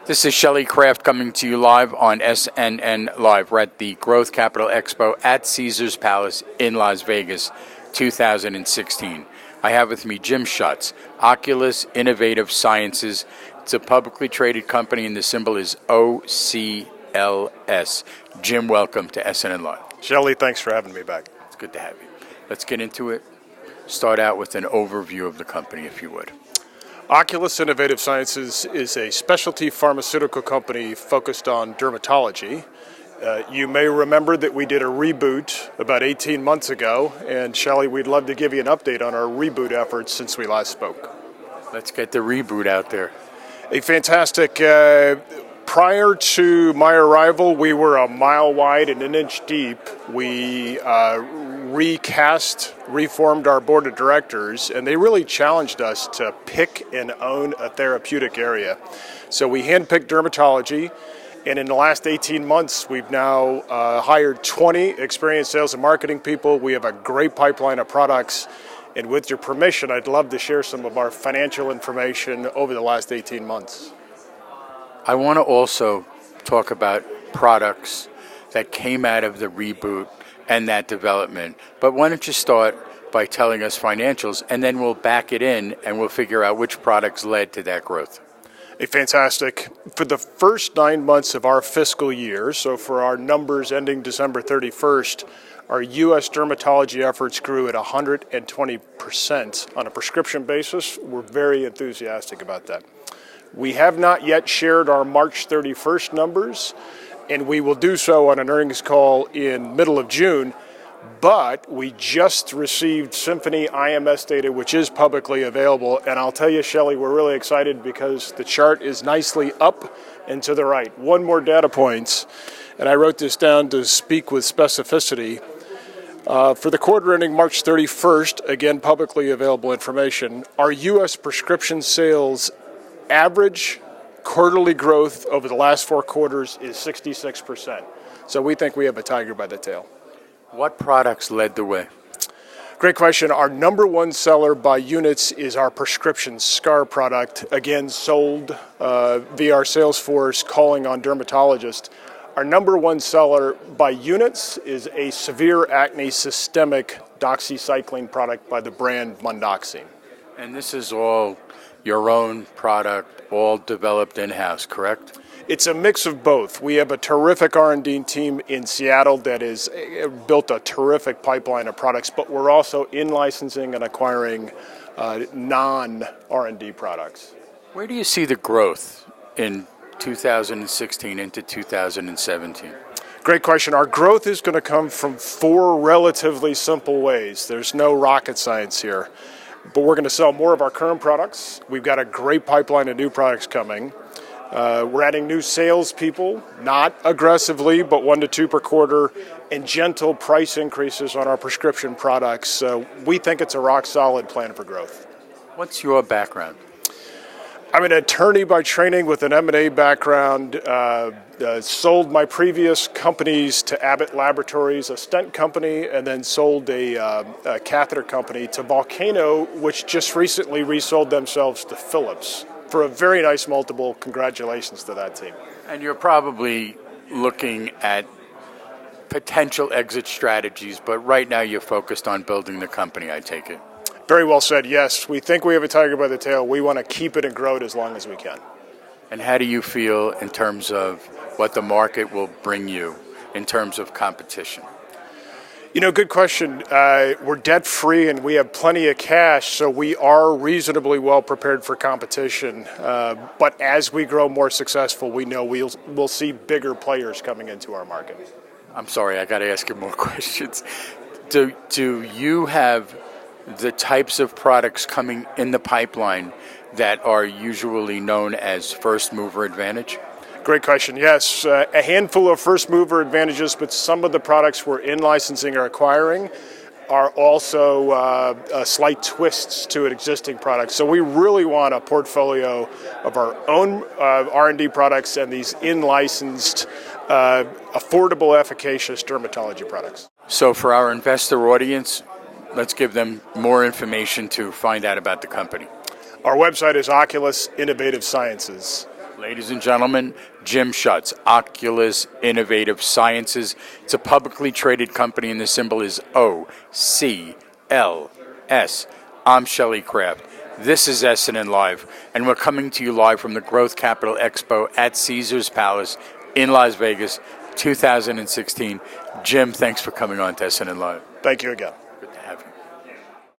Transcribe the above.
This is Shelley Kraft coming to you live on SNNLive. We're at the Growth Capital Expo at Caesars Palace in Las Vegas, 2016. I have with me Jim Schutz, Oculus Innovative Sciences. It's a publicly traded company and the symbol is OCLS. Jim, welcome to SNNLive. Shelley, thanks for having me back. It's good to have you. Let's get into it. Start out with an overview of the company, if you would. Oculus Innovative Sciences is a specialty pharmaceutical company focused on dermatology. You may remember that we did a reboot about 18 months ago, and Shelley, we'd love to give you an update on our reboot efforts since we last spoke. Let's get the reboot out there. A fantastic, prior to my arrival, we were a mile wide and an inch deep. We reformed our board of directors, and they really challenged us to pick and own a therapeutic area. So we handpicked dermatology, and in the last 18 months, we've now hired 20 experienced sales and marketing people. We have a great pipeline of products, and with your permission, I'd love to share some of our financial information over the last 18 months. I want to also talk about products that came out of the reboot and that development. But why don't you start by telling us financials, and then we'll back it in and we'll figure out which products led to that growth. Fantastic. For the first 9 months of our fiscal year, so for our numbers ending December 31st, our U.S. dermatology efforts grew at 120% on a prescription basis. We're very enthusiastic about that. We have not yet shared our March 31st numbers, and we will do so on an earnings call in middle of June, but we just received Symphony IMS data, which is publicly available, and I'll tell you, Shelley, we're really excited because the chart is nicely up and to the right. One more data point, and I wrote this down to speak with specificity. For the quarter ending March 31st, again, publicly available information, our U.S. prescription sales average quarterly growth over the last 4 quarters is 66%. So we think we have a tiger by the tail. What products led the way? Great question. Our number one seller by units is our prescription scar product, again sold via our sales force calling on dermatologists. Our number one seller by units is a severe acne systemic doxycycline product by the brand Mondoxine. And this is all your own product, all developed in-house, correct? It's a mix of both. We have a terrific R&D team in Seattle that has built a terrific pipeline of products, but we're also in licensing and acquiring non-R&D products. Where do you see the growth in 2016 into 2017? Great question. Our growth is going to come from 4 relatively simple ways. There's no rocket science here. But we're going to sell more of our current products. We've got a great pipeline of new products coming. We're adding new salespeople, not aggressively, but 1 to 2 per quarter, and gentle price increases on our prescription products. So we think it's a rock-solid plan for growth. What's your background? I'm an attorney by training with an M&A background. Sold my previous companies to Abbott Laboratories, a stent company, and then sold a catheter company to Volcano, which just recently resold themselves to Philips for a very nice multiple. Congratulations to that team. And you're probably looking at potential exit strategies, but right now you're focused on building the company, I take it. Very well said, yes. We think we have a tiger by the tail. We want to keep it and grow it as long as we can. And how do you feel in terms of what the market will bring you in terms of competition? You know, good question. We're debt-free and we have plenty of cash, so we are reasonably well prepared for competition. But as we grow more successful, we know we'll see bigger players coming into our market. I'm sorry, I got to ask you more questions. Do you have the types of products coming in the pipeline that are usually known as first mover advantage? Great question. Yes, a handful of first mover advantages, but some of the products we're in licensing or acquiring are also slight twists to an existing product. So we really want a portfolio of our own R&D products and these in-licensed, affordable, efficacious dermatology products. So for our investor audience, let's give them more information to find out about the company. Our website is Oculus Innovative Sciences. Ladies and gentlemen, Jim Schutz, Oculus Innovative Sciences. It's a publicly traded company, and the symbol is OCLS. I'm Shelley Kraft. This is SNNLive, and we're coming to you live from the Growth Capital Expo at Caesars Palace in Las Vegas, 2016. Jim, thanks for coming on to SNNLive. Thank you again.